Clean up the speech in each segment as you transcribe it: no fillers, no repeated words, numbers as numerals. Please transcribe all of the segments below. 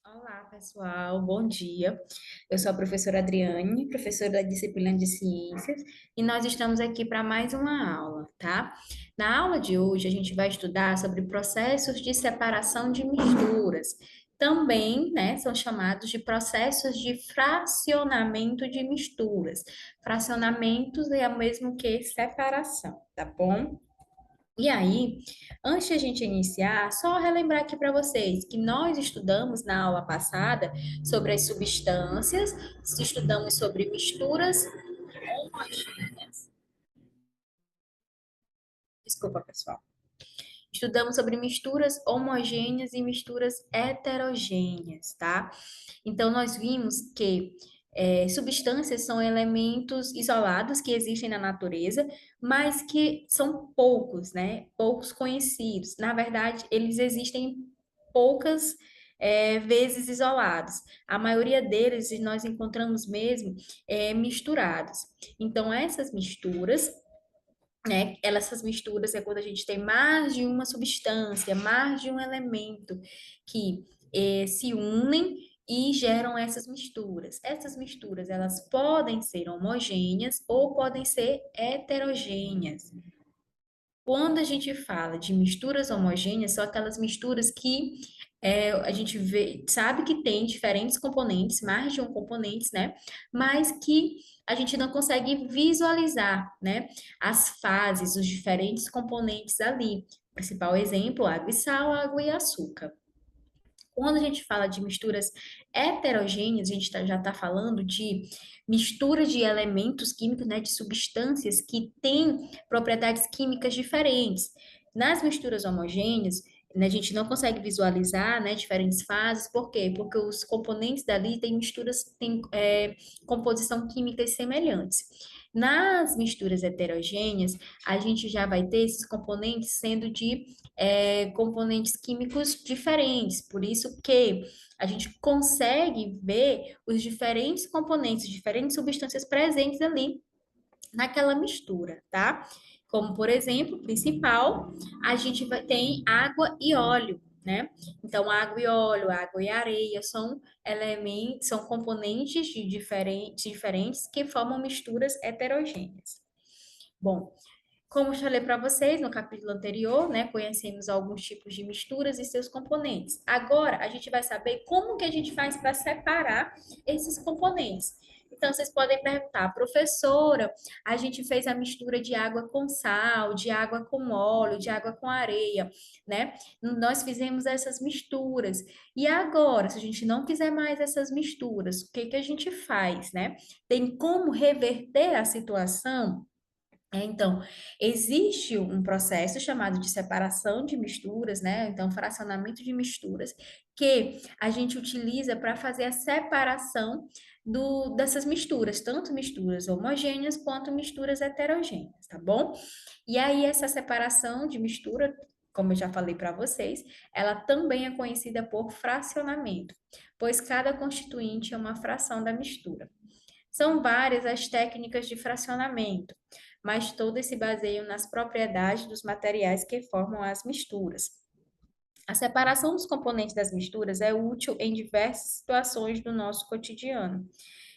Olá, pessoal, bom dia. Eu sou a professora Adriane, professora da disciplina de Ciências, e nós estamos aqui para mais uma aula, tá? Na aula de hoje, a gente vai estudar sobre processos de separação de misturas. Também, né, são chamados de processos de fracionamento de misturas. Fracionamentos é o mesmo que separação, tá bom? E aí, antes de a gente iniciar, só relembrar aqui para vocês que nós estudamos na aula passada sobre as substâncias, estudamos sobre misturas homogêneas. Desculpa, pessoal. Estudamos sobre misturas homogêneas e misturas heterogêneas, tá? Então, nós vimos que substâncias são elementos isolados que existem na natureza, mas que são poucos, né? Poucos conhecidos. Na verdade, eles existem poucas vezes isolados. A maioria deles nós encontramos mesmo misturados. Então, essas misturas, né? Essas misturas é quando a gente tem mais de uma substância, mais de um elemento que se unem e geram essas misturas. Essas misturas, elas podem ser homogêneas ou podem ser heterogêneas. Quando a gente fala de misturas homogêneas, são aquelas misturas que a gente vê, sabe que tem diferentes componentes, mais de um componentes, né? Mas que a gente não consegue visualizar, né? As fases, os diferentes componentes ali. Principal exemplo, água e sal, água e açúcar. Quando a gente fala de misturas heterogêneas, a gente já está falando de mistura de elementos químicos, né, de substâncias que têm propriedades químicas diferentes. Nas misturas homogêneas, né, a gente não consegue visualizar, né, diferentes fases. Por quê? Porque os componentes dali têm misturas, têm composição químicas semelhantes. Nas misturas heterogêneas, a gente já vai ter esses componentes sendo de componentes químicos diferentes. Por isso que a gente consegue ver os diferentes componentes, diferentes substâncias presentes ali naquela mistura, tá? Como, por exemplo, principal, a gente tem água e óleo, né? Então, água e óleo, água e areia são elementos, são componentes de diferentes que formam misturas heterogêneas. Bom, como eu falei para vocês no capítulo anterior, né, conhecemos alguns tipos de misturas e seus componentes. Agora, a gente vai saber como que a gente faz para separar esses componentes. Então, vocês podem perguntar, professora, a gente fez a mistura de água com sal, de água com óleo, de água com areia, né? Nós fizemos essas misturas. E agora, se a gente não quiser mais essas misturas, o que que a gente faz, né? Tem como reverter a situação? Então, existe um processo chamado de separação de misturas, né? Então, fracionamento de misturas, que a gente utiliza para fazer a separação dessas misturas, tanto misturas homogêneas quanto misturas heterogêneas, tá bom? E aí, essa separação de mistura, como eu já falei para vocês, ela também é conhecida por fracionamento, pois cada constituinte é uma fração da mistura. São várias as técnicas de fracionamento, mas todas se baseiam nas propriedades dos materiais que formam as misturas. A separação dos componentes das misturas é útil em diversas situações do nosso cotidiano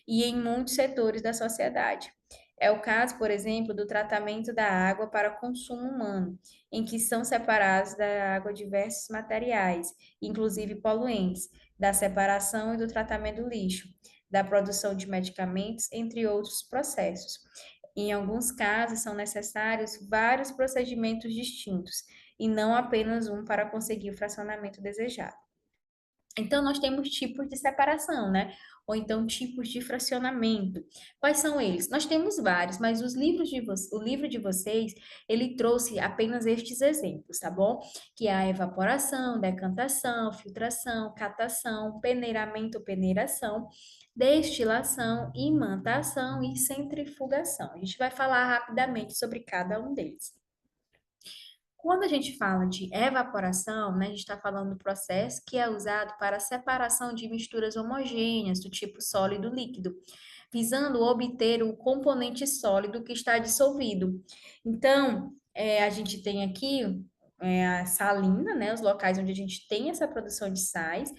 e em muitos setores da sociedade. É o caso, por exemplo, do tratamento da água para consumo humano, em que são separados da água diversos materiais, inclusive poluentes, da separação e do tratamento do lixo, da produção de medicamentos, entre outros processos. Em alguns casos, são necessários vários procedimentos distintos, e não apenas um para conseguir o fracionamento desejado. Então, nós temos tipos de separação, né? Ou então tipos de fracionamento. Quais são eles? Nós temos vários, mas o livro de vocês, ele trouxe apenas estes exemplos, tá bom? Que é a evaporação, decantação, filtração, catação, peneiramento, peneiração, destilação, imantação e centrifugação. A gente vai falar rapidamente sobre cada um deles. Quando a gente fala de evaporação, né, a gente está falando do processo que é usado para a separação de misturas homogêneas do tipo sólido líquido, visando obter o componente sólido que está dissolvido. Então, a gente tem aqui a salina, né? Os locais onde a gente tem essa produção de sais.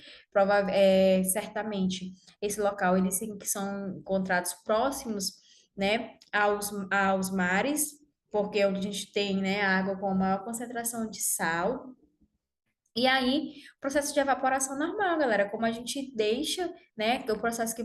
Certamente, esse local, que são encontrados próximos, né, aos mares, porque é onde a gente tem, né, a água com a maior concentração de sal. E aí, processo de evaporação normal, galera, como a gente deixa, né, que o processo que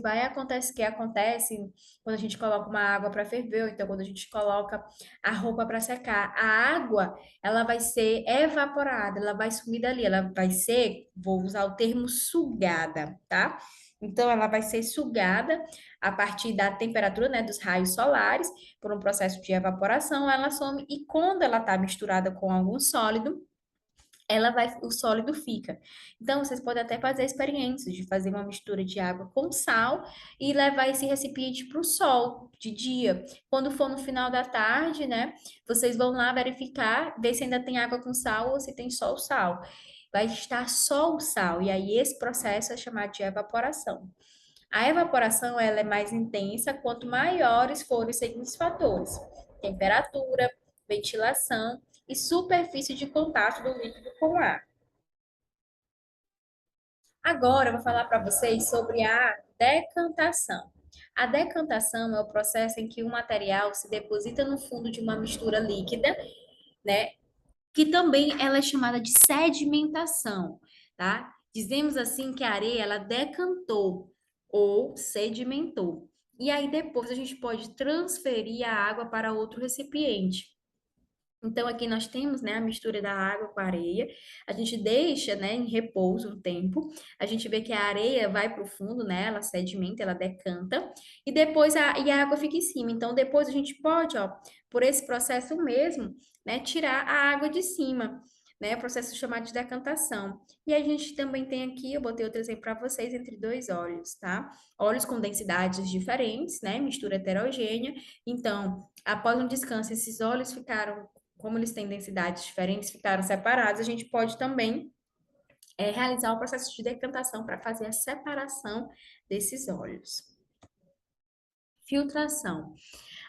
acontece quando a gente coloca uma água para ferver, ou então quando a gente coloca a roupa para secar. A água, ela vai ser evaporada, ela vai sumir dali, ela vai ser, vou usar o termo sugada, tá? Então, ela vai ser sugada a partir da temperatura, né, dos raios solares, por um processo de evaporação, ela some, e quando ela está misturada com algum sólido, o sólido fica. Então, vocês podem até fazer experiências de fazer uma mistura de água com sal e levar esse recipiente para o sol de dia. Quando for no final da tarde, né? Vocês vão lá verificar, ver se ainda tem água com sal ou se tem só o sal. Vai estar só o sal, e aí esse processo é chamado de evaporação. A evaporação, ela é mais intensa quanto maiores forem os seguintes fatores: temperatura, ventilação e superfície de contato do líquido com o ar. Agora, eu vou falar para vocês sobre a decantação. A decantação é o processo em que o material se deposita no fundo de uma mistura líquida, né? Que também ela é chamada de sedimentação, tá? Dizemos assim que a areia ela decantou ou sedimentou. E aí depois a gente pode transferir a água para outro recipiente. Então, aqui nós temos, né, a mistura da água com a areia. A gente deixa, né, em repouso um tempo. A gente vê que a areia vai para o fundo, né, ela sedimenta, ela decanta. E depois a água fica em cima. Então, depois a gente pode, ó, por esse processo mesmo, né, tirar a água de cima, né, processo chamado de decantação. E a gente também tem aqui, eu botei outro exemplo para vocês, entre dois óleos, tá? Óleos com densidades diferentes, né, mistura heterogênea. Então, após um descanso, esses óleos ficaram, como eles têm densidades diferentes, ficaram separados, a gente pode também realizar o processo de decantação para fazer a separação desses óleos. Filtração.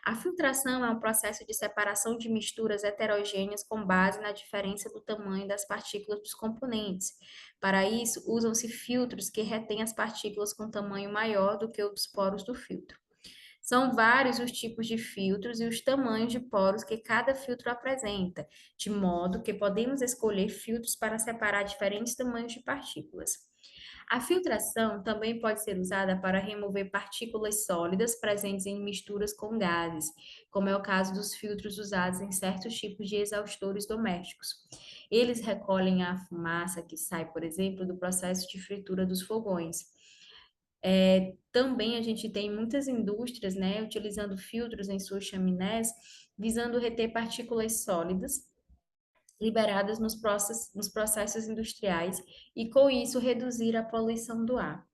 A filtração é um processo de separação de misturas heterogêneas com base na diferença do tamanho das partículas dos componentes. Para isso, usam-se filtros que retêm as partículas com tamanho maior do que o dos poros do filtro. São vários os tipos de filtros e os tamanhos de poros que cada filtro apresenta, de modo que podemos escolher filtros para separar diferentes tamanhos de partículas. A filtração também pode ser usada para remover partículas sólidas presentes em misturas com gases, como é o caso dos filtros usados em certos tipos de exaustores domésticos. Eles recolhem a fumaça que sai, por exemplo, do processo de fritura dos fogões. Também a gente tem muitas indústrias, né, utilizando filtros em suas chaminés, visando reter partículas sólidas liberadas nos processos industriais e, com isso, reduzir a poluição do ar.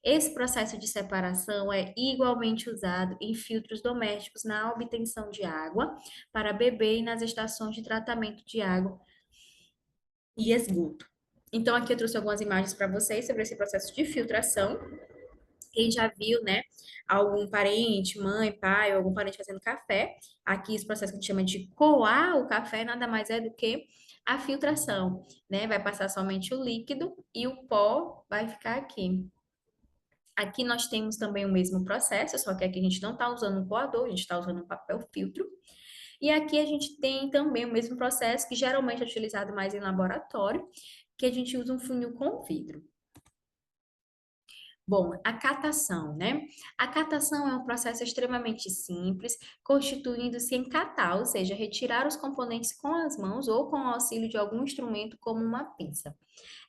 Esse processo de separação é igualmente usado em filtros domésticos na obtenção de água para beber e nas estações de tratamento de água e esgoto. Então, aqui eu trouxe algumas imagens para vocês sobre esse processo de filtração. Quem já viu, né, algum parente, mãe, pai, ou algum parente fazendo café, aqui esse processo que a gente chama de coar o café nada mais é do que a filtração, né? Vai passar somente o líquido e o pó vai ficar aqui. Aqui nós temos também o mesmo processo, só que aqui a gente não está usando um coador, a gente está usando um papel filtro. E aqui a gente tem também o mesmo processo, que geralmente é utilizado mais em laboratório, que a gente usa um funil com vidro. Bom, a catação, né? A catação é um processo extremamente simples, constituindo-se em catar, ou seja, retirar os componentes com as mãos ou com o auxílio de algum instrumento como uma pinça.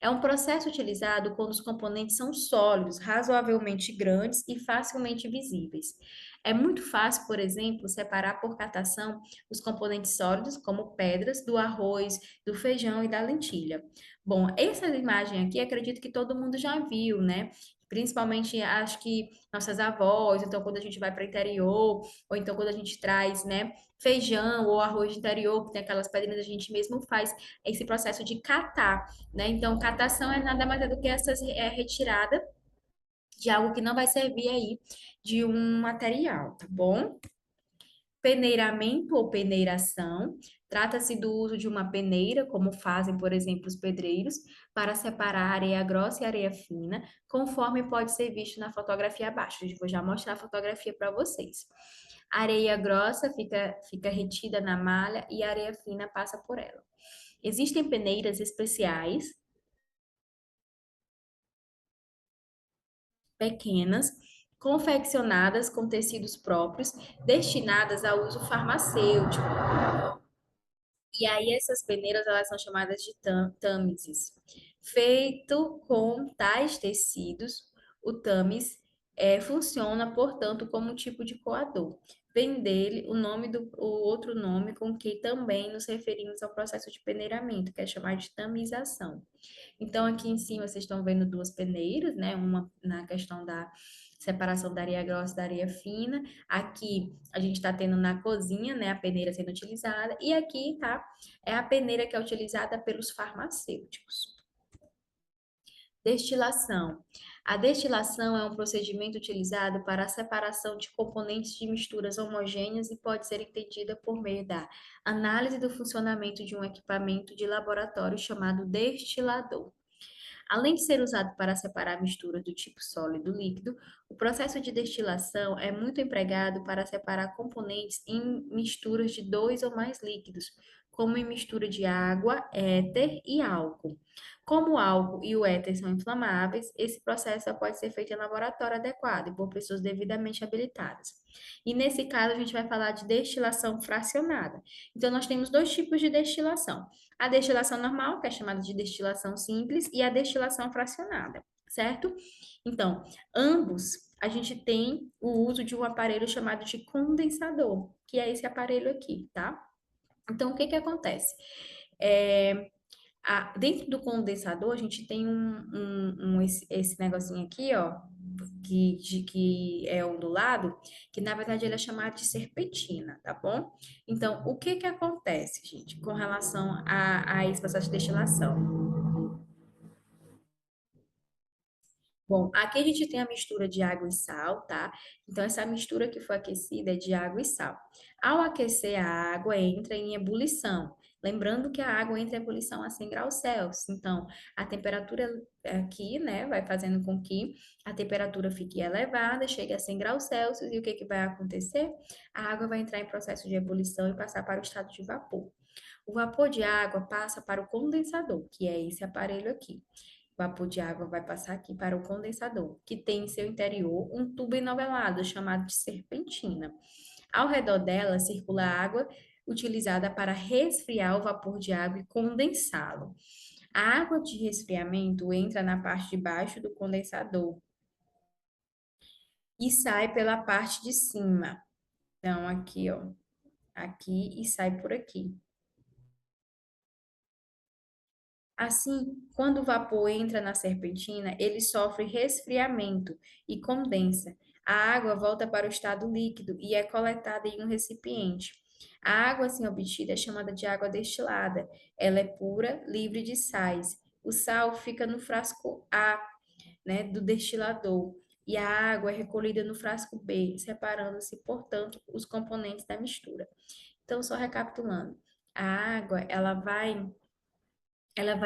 É um processo utilizado quando os componentes são sólidos, razoavelmente grandes e facilmente visíveis. É muito fácil, por exemplo, separar por catação os componentes sólidos, como pedras, do arroz, do feijão e da lentilha. Bom, essa imagem aqui, acredito que todo mundo já viu, né? Principalmente, acho que nossas avós, então quando a gente vai para o interior, ou então quando a gente traz, né, feijão ou arroz de interior, que tem aquelas pedrinhas, a gente mesmo faz esse processo de catar, né? Então, catação é nada mais é do que essa retirada de algo que não vai servir aí de um material, tá bom? Peneiramento ou peneiração Trata-se do uso de uma peneira, como fazem, por exemplo, os pedreiros, para separar areia grossa e areia fina, conforme pode ser visto na fotografia abaixo. Eu vou já mostrar a fotografia para vocês. A areia grossa fica retida na malha e a areia fina passa por ela. Existem peneiras especiais, pequenas, confeccionadas com tecidos próprios, destinadas ao uso farmacêutico. E aí essas peneiras elas são chamadas de tâmises. Feito com tais tecidos, o tâmis funciona, portanto, como um tipo de coador. Vem dele o outro nome com que também nos referimos ao processo de peneiramento, que é chamado de tamização. Então, aqui em cima vocês estão vendo duas peneiras, né? Uma na questão da separação da areia grossa e da areia fina. Aqui a gente está tendo na cozinha, né? A peneira sendo utilizada. E aqui, tá? É a peneira que é utilizada pelos farmacêuticos. Destilação. A destilação é um procedimento utilizado para a separação de componentes de misturas homogêneas e pode ser entendida por meio da análise do funcionamento de um equipamento de laboratório chamado destilador. Além de ser usado para separar misturas do tipo sólido líquido, o processo de destilação é muito empregado para separar componentes em misturas de dois ou mais líquidos, como em mistura de água, éter e álcool. Como o álcool e o éter são inflamáveis, esse processo só pode ser feito em laboratório adequado e por pessoas devidamente habilitadas. E nesse caso, a gente vai falar de destilação fracionada. Então, nós temos dois tipos de destilação: a destilação normal, que é chamada de destilação simples, e a destilação fracionada, certo? Então, ambos a gente tem o uso de um aparelho chamado de condensador, que é esse aparelho aqui, tá? Então, o que que acontece? É, dentro do condensador, a gente tem esse negocinho aqui, ó, que é ondulado, que na verdade ele é chamado de serpentina, tá bom? Então, o que que acontece, gente, com relação a esse processo de destilação? Bom, aqui a gente tem a mistura de água e sal, tá? Então, essa mistura que foi aquecida é de água e sal. Ao aquecer, a água entra em ebulição. Lembrando que a água entra em ebulição a 100 graus Celsius. Então, a temperatura aqui, né, vai fazendo com que a temperatura fique elevada, chegue a 100 graus Celsius. E o que que vai acontecer? A água vai entrar em processo de ebulição e passar para o estado de vapor. O vapor de água passa para o condensador, que é esse aparelho aqui. O vapor de água vai passar aqui para o condensador, que tem em seu interior um tubo enovelado chamado de serpentina. Ao redor dela circula água utilizada para resfriar o vapor de água e condensá-lo. A água de resfriamento entra na parte de baixo do condensador e sai pela parte de cima. Então, aqui, ó, aqui e sai por aqui. Assim, quando o vapor entra na serpentina, ele sofre resfriamento e condensa. A água volta para o estado líquido e é coletada em um recipiente. A água assim obtida é chamada de água destilada. Ela é pura, livre de sais. O sal fica no frasco A, né, do destilador, e a água é recolhida no frasco B, separando-se, portanto, os componentes da mistura. Então, só recapitulando, a água, ela vai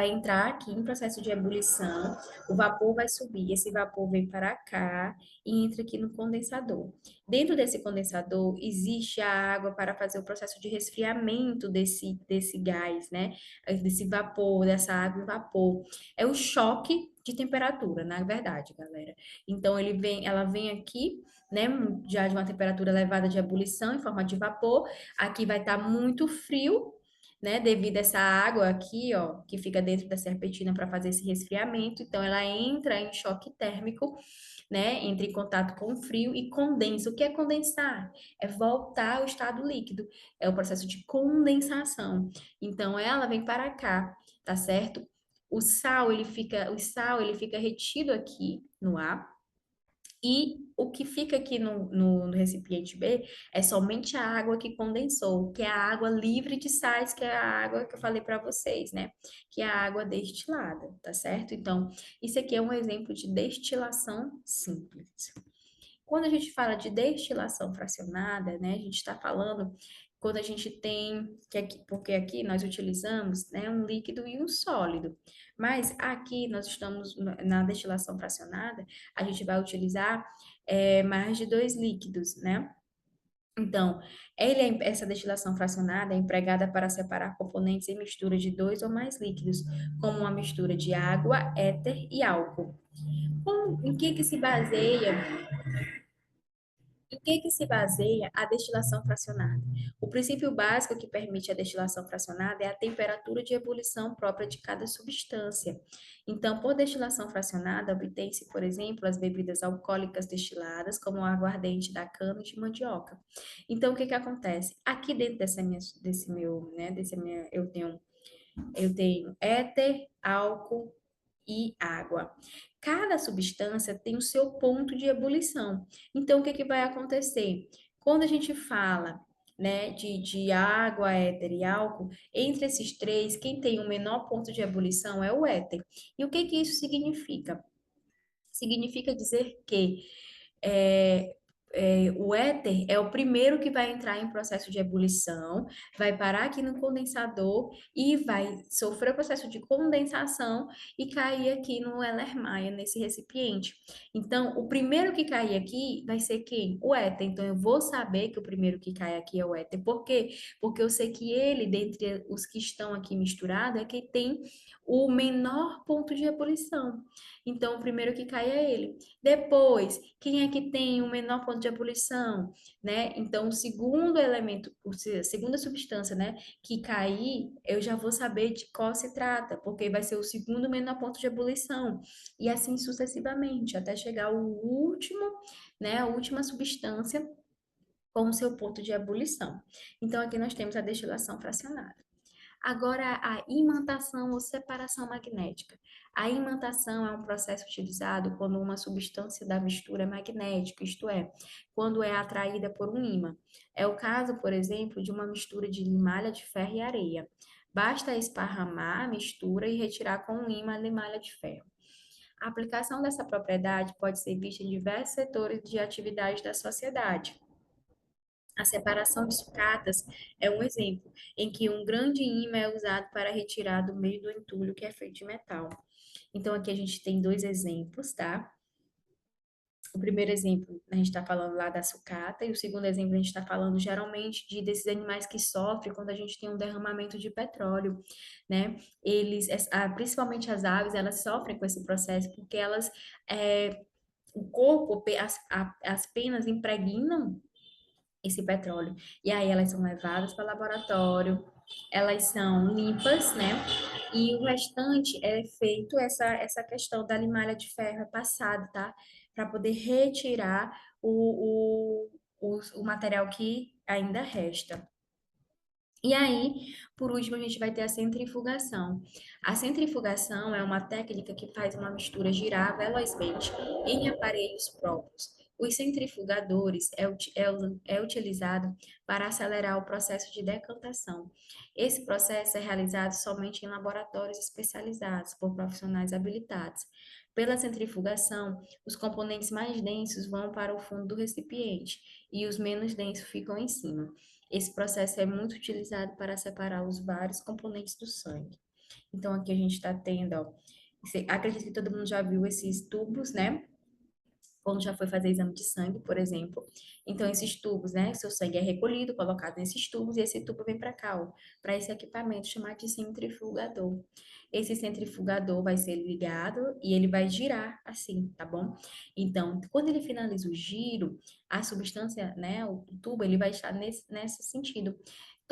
entrar aqui em processo de ebulição, o vapor vai subir, esse vapor vem para cá e entra aqui no condensador. Dentro desse condensador existe a água para fazer o processo de resfriamento desse gás, né? Desse vapor, dessa água em vapor. É o choque de temperatura, na verdade, galera. Então ela vem aqui, né, já de uma temperatura elevada de ebulição em forma de vapor. Aqui vai estar muito frio, né, devido a essa água aqui, ó, que fica dentro da serpentina para fazer esse resfriamento. Então, ela entra em choque térmico, né, entra em contato com o frio e condensa. O que é condensar? É voltar ao estado líquido. É o processo de condensação. Então, ela vem para cá, tá certo? O sal, ele fica retido aqui no ar, e o que fica aqui no recipiente B é somente a água que condensou, que é a água livre de sais, que é a água que eu falei para vocês, né? Que é a água destilada, tá certo? Então, isso aqui é um exemplo de destilação simples. Quando a gente fala de destilação fracionada, né, a gente está falando quando a gente tem, porque aqui nós utilizamos, né, um líquido e um sólido. Mas aqui nós estamos na destilação fracionada, a gente vai utilizar mais de dois líquidos, né? Então, essa destilação fracionada é empregada para separar componentes em mistura de dois ou mais líquidos, como uma mistura de água, éter e álcool. Em que se baseia em que se baseia a destilação fracionada? O princípio básico que permite a destilação fracionada é a temperatura de ebulição própria de cada substância. Então, por destilação fracionada, obtém-se, por exemplo, as bebidas alcoólicas destiladas, como o aguardente da cana e de mandioca. Então, o que acontece? Aqui dentro desse meu, né, eu tenho éter, álcool e água. Cada substância tem o seu ponto de ebulição. Então, o que vai acontecer? Quando a gente fala, né, de água, éter e álcool, entre esses três, quem tem o menor ponto de ebulição é o éter. E o que isso significa? Significa dizer que é, o éter é o primeiro que vai entrar em processo de ebulição, vai parar aqui no condensador e vai sofrer o processo de condensação e cair aqui no Erlenmeyer, nesse recipiente. Então, o primeiro que cair aqui vai ser quem? O éter. Então, eu vou saber que o primeiro que cai aqui é o éter. Por quê? Porque eu sei que ele, dentre os que estão aqui misturados, é que tem o menor ponto de ebulição. Então, o primeiro que cai é ele. Depois, quem é que tem o menor ponto de ebulição, né? Então, o segundo elemento, a segunda substância, né, que cair, eu já vou saber de qual se trata, porque vai ser o segundo menor ponto de ebulição. E assim sucessivamente, até chegar ao último, né, a última substância com o seu ponto de ebulição. Então, aqui nós temos a destilação fracionada. Agora, a imantação ou separação magnética. A imantação é um processo utilizado quando uma substância da mistura é magnética, isto é, quando é atraída por um ímã. É o caso, por exemplo, de uma mistura de limalha de ferro e areia. Basta esparramar a mistura e retirar com um ímã a limalha de ferro. A aplicação dessa propriedade pode ser vista em diversos setores de atividade da sociedade. A separação de sucatas é um exemplo, em que um grande ímã é usado para retirar do meio do entulho que é feito de metal. Então, aqui a gente tem dois exemplos, tá? O primeiro exemplo, a gente está falando lá da sucata, e o segundo exemplo, a gente está falando geralmente desses animais que sofrem quando a gente tem um derramamento de petróleo, né? Principalmente as aves, elas sofrem com esse processo porque o corpo, as penas impregnam esse petróleo. E aí elas são levadas para o laboratório, elas são limpas, né? E o restante é feito essa questão da limalha de ferro, é passado, tá? Para poder retirar o material que ainda resta. E aí, por último, a gente vai ter a centrifugação. A centrifugação é uma técnica que faz uma mistura girar velozmente em aparelhos próprios. Os centrifugadores é utilizado para acelerar o processo de decantação. Esse processo é realizado somente em laboratórios especializados por profissionais habilitados. Pela centrifugação, os componentes mais densos vão para o fundo do recipiente e os menos densos ficam em cima. Esse processo é muito utilizado para separar os vários componentes do sangue. Então, aqui a gente está tendo, ó, acredito que todo mundo já viu esses tubos, né? Quando já foi fazer exame de sangue, por exemplo. Então, esses tubos, né? Seu sangue é recolhido, colocado nesses tubos, e esse tubo vem para cá, ó, para esse equipamento chamado de centrifugador. Esse centrifugador vai ser ligado e ele vai girar assim, tá bom? Então, quando ele finaliza o giro, a substância, né? O tubo, ele vai estar nesse sentido.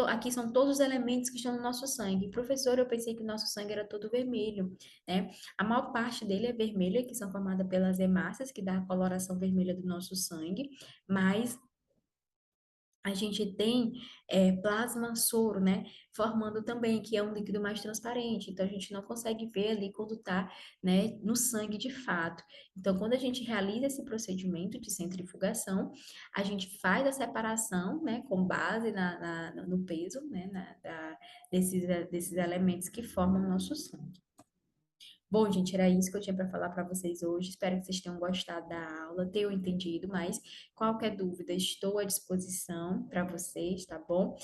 Aqui são todos os elementos que estão no nosso sangue. Professor, eu pensei que o nosso sangue era todo vermelho, né? A maior parte dele é vermelha, que são formadas pelas hemácias, que dá a coloração vermelha do nosso sangue, mas a gente tem plasma soro, né? Formando também, que é um líquido mais transparente. Então, a gente não consegue ver ali quando tá, né, no sangue de fato. Então, quando a gente realiza esse procedimento de centrifugação, a gente faz a separação, né, com base no peso, né, desses elementos que formam o nosso sangue. Bom, gente, era isso que eu tinha para falar para vocês hoje. Espero que vocês tenham gostado da aula, tenham entendido, mas qualquer dúvida, estou à disposição para vocês, tá bom?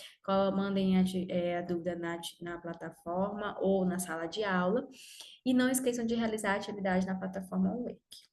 Mandem a dúvida na plataforma ou na sala de aula. E não esqueçam de realizar a atividade na plataforma Wake.